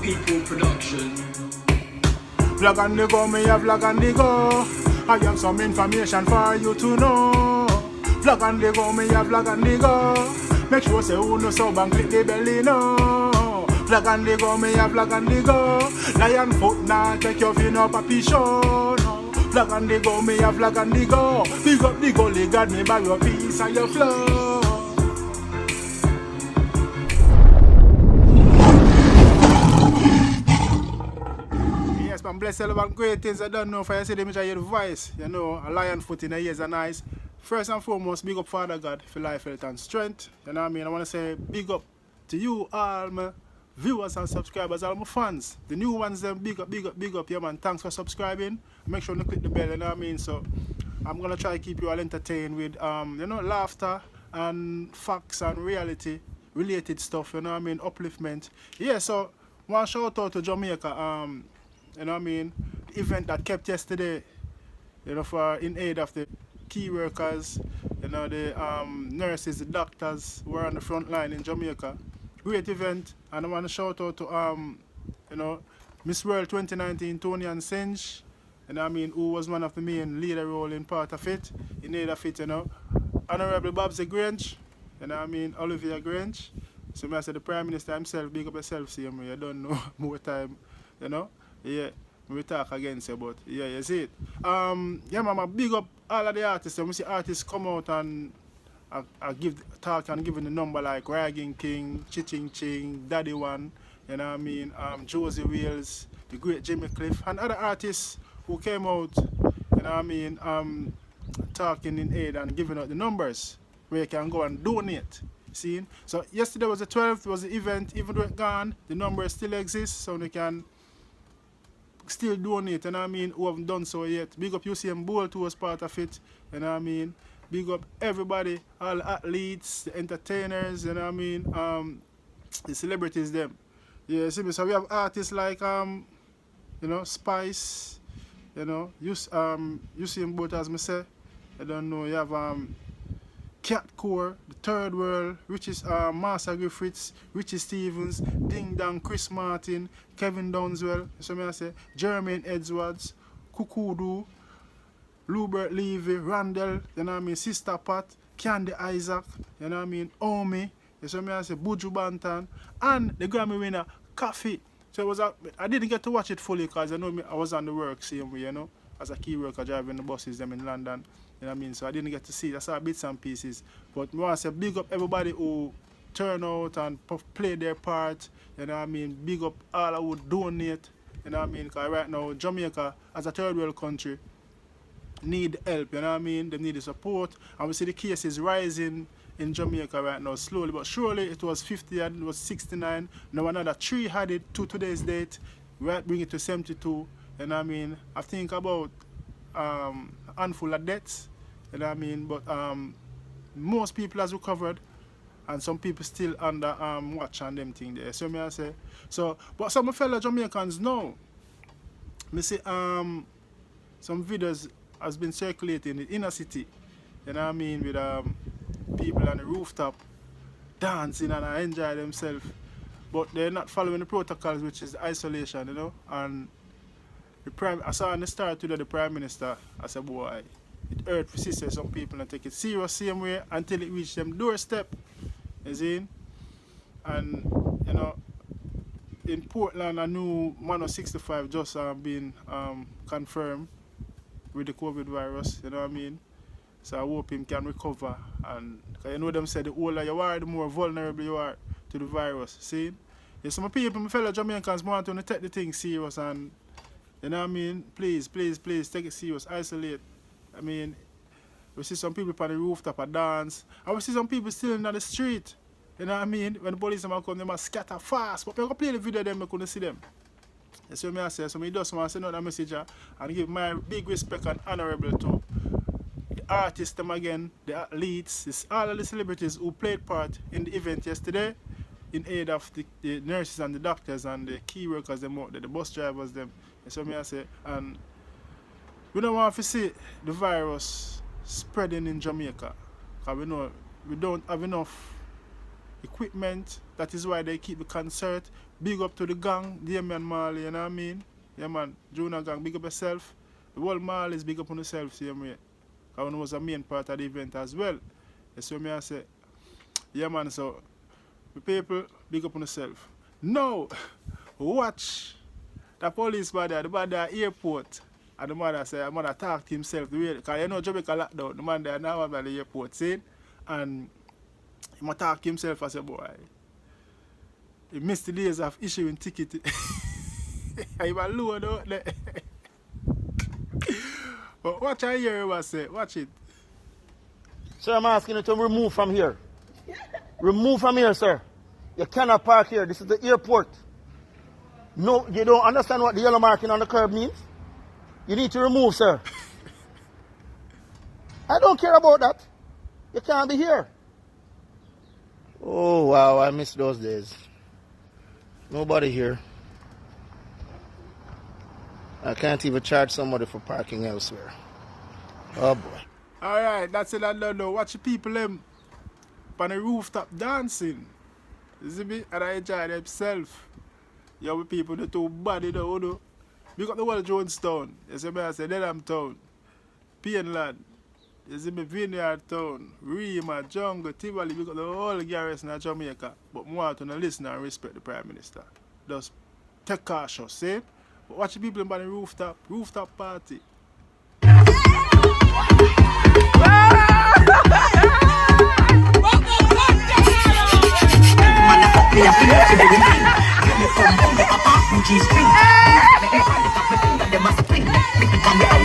People Production. Vlog on the go, me a vlog on the go. I have some information for you to know. Vlog on the go, me a vlog on the go. Make sure say who no sub and click the belly no. Vlog on the go, me a vlog on the go. Lion foot now take your fin up a pee show no. Vlog on the go, me a vlog on the go. Big up the gully, God me by your peace and your flow. Yes, man, bless all about great things I don't know if I say them hear the voice. You know, a lion foot in the ears are nice. First and foremost, big up Father God for life, health and strength. You know what I mean? I want to say big up to you all my viewers and subscribers, all my fans. The new ones them big up, yeah man. Thanks for subscribing. Make sure you click the bell, you know what I mean? So I'm gonna try to keep you all entertained with you know, laughter and facts and reality related stuff, you know what I mean, upliftment. Yeah, so one shout out to Jamaica, you know what I mean, the event that kept yesterday, you know, for in aid of the key workers, you know, the nurses, the doctors who are on the front line in Jamaica. Great event, and I want to shout out to you know, Miss World 2019 Tony and Singe, you know what I mean, who was one of the main leader role in part of it, in aid of it, you know. Honorable Bobsy Grange, you know what I mean, Olivia Grange. So I said the Prime Minister himself, big up yourself, same way, I don't know more time, you know. Yeah, we talk against you, but yeah, you see it. Yeah, mama, big up all of the artists. When we see artists come out and I give talk and giving the number like Rygin, King, ChiChing, Daddy One, you know what I mean, Josie Wales, the great Jimmy Cliff, and other artists who came out, you know what I mean, talking in aid and giving out the numbers where you can go and donate. See? So yesterday was the 12th, was the event, even though it's gone, the numbers still exist, so they can still donate, you know what I mean, who haven't done so yet. Big up UCM Bolt who was part of it, you know what I mean. Big up everybody, all the athletes, the entertainers, you know what I mean, the celebrities them. Yeah, see me, so we have artists like you know, Spice, you know, UCM Bolt as me say. I don't know, you have Cat Core, The Third World, Richie Master Griffiths, Richie Stevens, Ding Dong, Chris Martin, Kevin Downswell, so I say, Jermaine Edwards, Kukudu, Lubert Levy, Randall, you know what I mean, Sister Pat, Candy Isaac, you know what I mean, Omi, so I say, Buju Bantan, and the Grammy winner, Coffee. So it was I didn't get to watch it fully because I know I was on the work same way, you know, as a key worker driving the buses them in London. You know what I mean? So I didn't get to see it. I saw bits and pieces. But I want to say big up everybody who turn out and play their part. You know what I mean? Big up all who donate. You know what I mean? Because right now, Jamaica, as a third world country, need help. You know what I mean? They need the support. And we see the cases rising in Jamaica right now, slowly but surely. It was 50 and it was 69. Now another 3 had it to today's date. Right, bring it to 72. You know what I mean? I think about a handful of deaths. You know what I mean? But most people has recovered and some people still under watch and them thing there. So me I say, so but some fellow Jamaicans know. Me see some videos has been circulating in the inner city. You know what I mean, with people on the rooftop dancing and enjoy themselves. But they're not following the protocols, which is isolation, you know. And I saw on the start today the Prime Minister, I said, boy, it hurt for some people and take it serious same way until it reach them doorstep. You see? And you know, in Portland a new man of 65 just been confirmed with the COVID virus, you know what I mean? So I hope him can recover, and you know them say the older you are, the more vulnerable you are to the virus. See? Yeah, some people, my fellow Jamaicans, want to take the thing serious, and you know what I mean? Please take it serious, isolate. I mean, we see some people on the rooftop a dance, and we see some people still in the street. You know what I mean? When the police come, they must scatter fast. But when I play the video, them I couldn't see them. That's what I say. So I just want to send out a message and give my big respect and honorable to the artists them again, the athletes, all of the celebrities who played part in the event yesterday in aid of the nurses and the doctors and the key workers them out there, the bus drivers them. That's what I say. And we don't want to see the virus spreading in Jamaica, because we know we don't have enough equipment. That is why they keep the concert. big up to the gang, Damien Marley, you know what I mean? Yeah, man, Junior gang, big up yourself. The whole Marley's big up on yourself, same way. Because was a main part of the event as well. You see me I say, yeah, man, so, the people, big up on yourself. Now, watch the police man there, the man there at the airport. And the mother say, the mother talk to himself, because you know Jamaica lockdown, the man there now at the airport, see? And he might talk to himself as a boy. He missed the days of issuing ticket. He was load out there. But watch I hear him say, watch it. Sir, I'm asking you to remove from here. Remove from here, sir. You cannot park here. This is the airport. No, you don't understand what the yellow marking on the curb means? You need to remove, sir. I don't care about that. You can't be here. Oh, wow, I miss those days. Nobody here. I can't even charge somebody for parking elsewhere. Oh, boy. Alright, that's it. I don't know. Watch the people them on the rooftop dancing. You see me? And I enjoy themselves. You have people that too bad, you know. We got the whole Jonestown. You see me? I say, Dedham Town, Painland. You see me? Vineyard Town, Rima, Jungle, Tivoli. We got the whole garrison of Jamaica. But more to listen and respect the Prime Minister. Just take caution, see? But watch the people on the rooftop party.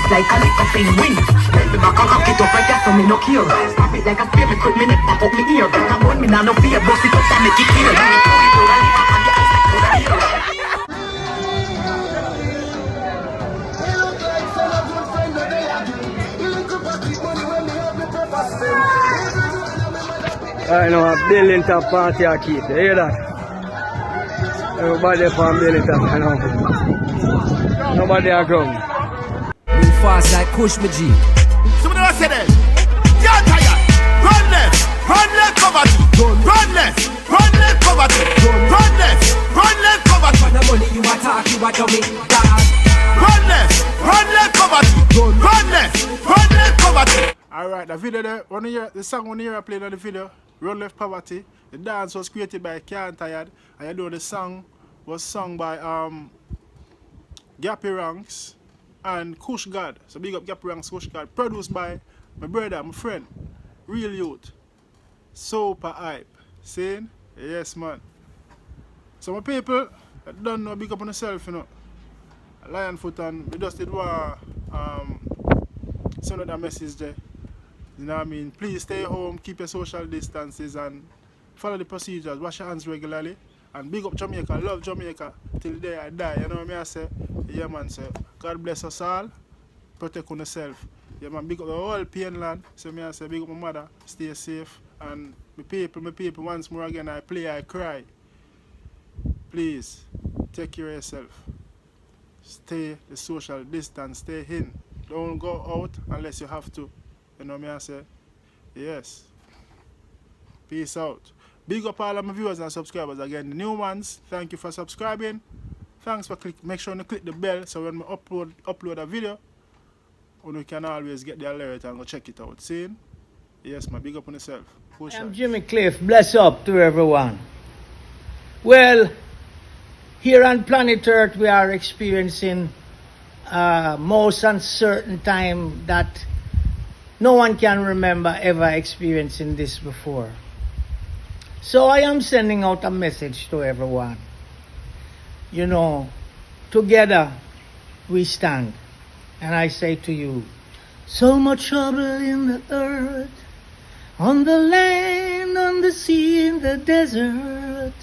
Like a little thing wing. Let me back and cock it up right there so me no care. Stop it like a spear, me cut me neck, pop up me ear. Come on, me now no fear, bust it up and make it clear. I know a building top party I keep, you hear that? Everybody from building top, I know. Nobody are ground. Fast like push me G. Somebody else say that. You're tired. Run left, poverty. Run left, poverty. Run left, poverty. For the money you attack, you are dummy. God. Run left, poverty. Run left, poverty. Alright, the video there, the song when you playing on the video, Run Left Poverty. The dance was created by Can't Tired, and you know the song was sung by Gappy Ranks and Kush God. So big up Gappy Ranks, Kush God. Produced by my brother, my friend, Real Youth. Super hype. Saying? Yes, man. So my people that don't know, big up on yourself, you know. Lionfoot, and we just did one send out that message there. You know what I mean? Please stay home, keep your social distances, and follow the procedures. Wash your hands regularly. And big up Jamaica, love Jamaica till the day I die. You know what I say? Yeah, man. So God bless us all. Protect on yourself. Yeah, man. Big up the whole Painland. So I say, big up my mother. Stay safe. And my people, once more again, I play, I cry. Please, take care of yourself. Stay the social distance. Stay in. Don't go out unless you have to. You know what I say? Yes. Peace out. Big up all of my viewers and subscribers again. The new ones, thank you for subscribing. Thanks for make sure you click the bell so when we upload a video, you can always get the alert and go check it out. See? Yes, man. Big up on yourself. I'm Jimmy Cliff. Bless up to everyone. Well, here on planet Earth we are experiencing most uncertain time that no one can remember ever experiencing this before. So I am sending out a message to everyone. You know, together we stand. And I say to you, so much trouble in the earth, on the land, on the sea, in the desert.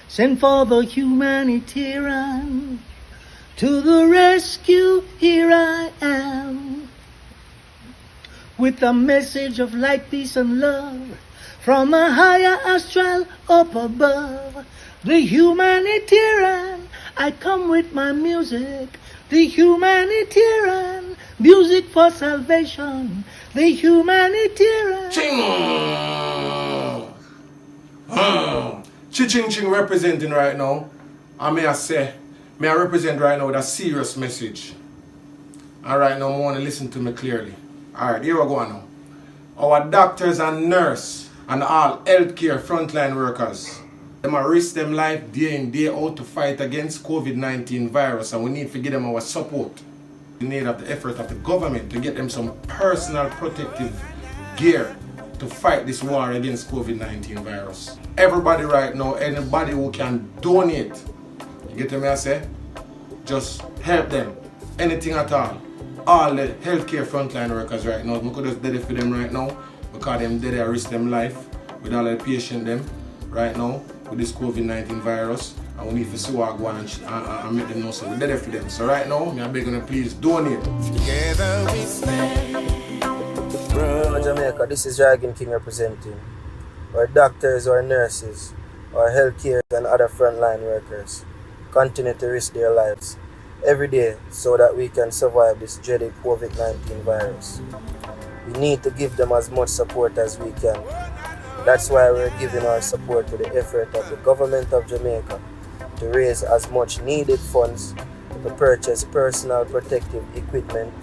Send for the humanitarian, to the rescue, here I am. With a message of light, peace and love, from a higher astral up above. The humanitarian, I come with my music. The humanitarian, music for salvation. The humanitarian. Ching! ChiChing representing right now. And may I represent right now with a serious message. And right now I want to listen to me clearly. Alright, here we go now. Our doctors and nurses and all healthcare frontline workers, they risk them life day in, day out to fight against COVID-19 virus, and we need to give them our support. We need the effort of the government to get them some personal protective gear to fight this war against COVID-19 virus. Everybody right now, anybody who can donate, you get what I say? Just help them, anything at all. All the healthcare frontline workers right now, we could just do it for them right now, because them they risk them life with all the patients them right now with this COVID-19 virus, and we need to see what go and make them know so we did it for them. So right now, I'm begging you please donate. Together we stand. Hello Jamaica, this is Rygin King representing. Our doctors, our nurses, our healthcare and other frontline workers continue to risk their lives every day so that we can survive this dreaded COVID-19 virus. We need to give them as much support as we can. That's why we're giving our support to the effort of the government of Jamaica to raise as much needed funds to purchase personal protective equipment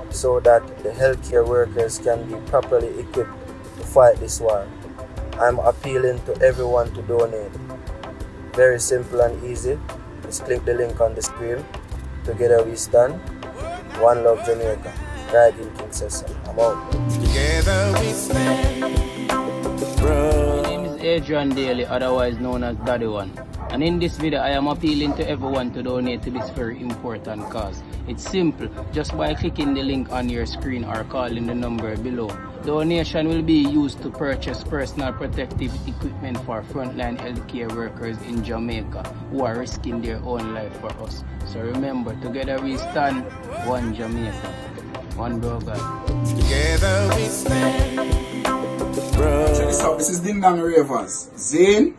so that the healthcare workers can be properly equipped to fight this war. I'm appealing to everyone to donate. Very simple and easy. Just click the link on the screen. Together we stand. One love Jamaica. Rygin King says so. I'm out. Together we stand. My name is Adrian Daly, otherwise known as Daddy One. And in this video, I am appealing to everyone to donate to this very important cause. It's simple, just by clicking the link on your screen or calling the number below. Donation will be used to purchase personal protective equipment for frontline healthcare workers in Jamaica who are risking their own life for us. So remember, together we stand, one Jamaica, one bro God. Together we stand. Check this out, this is Ding Dong Ravers, Zane,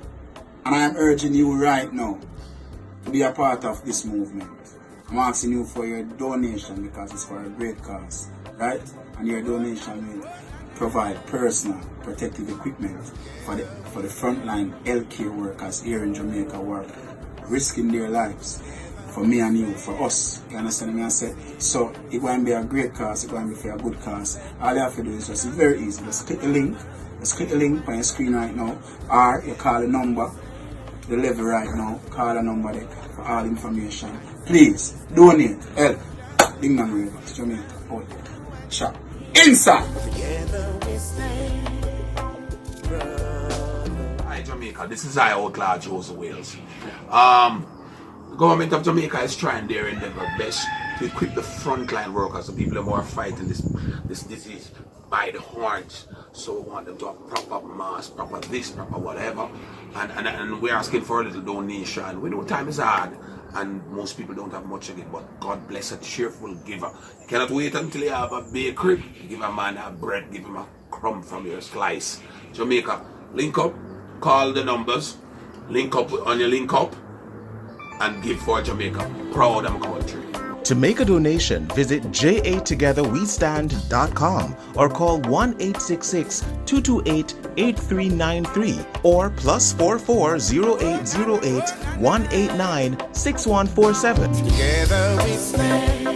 and I am urging you right now to be a part of this movement. I'm asking you for your donation because it's for a great cause, right? And your donation will provide personal protective equipment for the frontline healthcare workers here in Jamaica who are risking their lives for me and you, for us. You understand me? I say, so it won't be a great cause, it won't be for a good cause. All you have to do is just very easy. Just click the link. Just click the link on your screen right now, or you call the number, the level right now, call the number there for all information. Please, donate, help. Ding Dong Ravers, Jamaica, out. Shop. Inside! Hi Jamaica, this is I Outlaw Josie Wales. The government of Jamaica is trying their endeavor best to equip the frontline workers, the people who are fighting this disease by the horns. So we want them to have proper mask, proper this, proper whatever. And we're asking for a little donation. We know time is hard and most people don't have much of it, but God bless a cheerful giver. You cannot wait until you have a bakery. Give a man a bread, give him a crumb from your slice. Jamaica, link up, call the numbers, link up on your link up, and give for Jamaica. Proud of my country. To make a donation, visit jaTogetherWeStand.com or call 1-866-228-8393 or +44 0808 189 6147. Together we stand.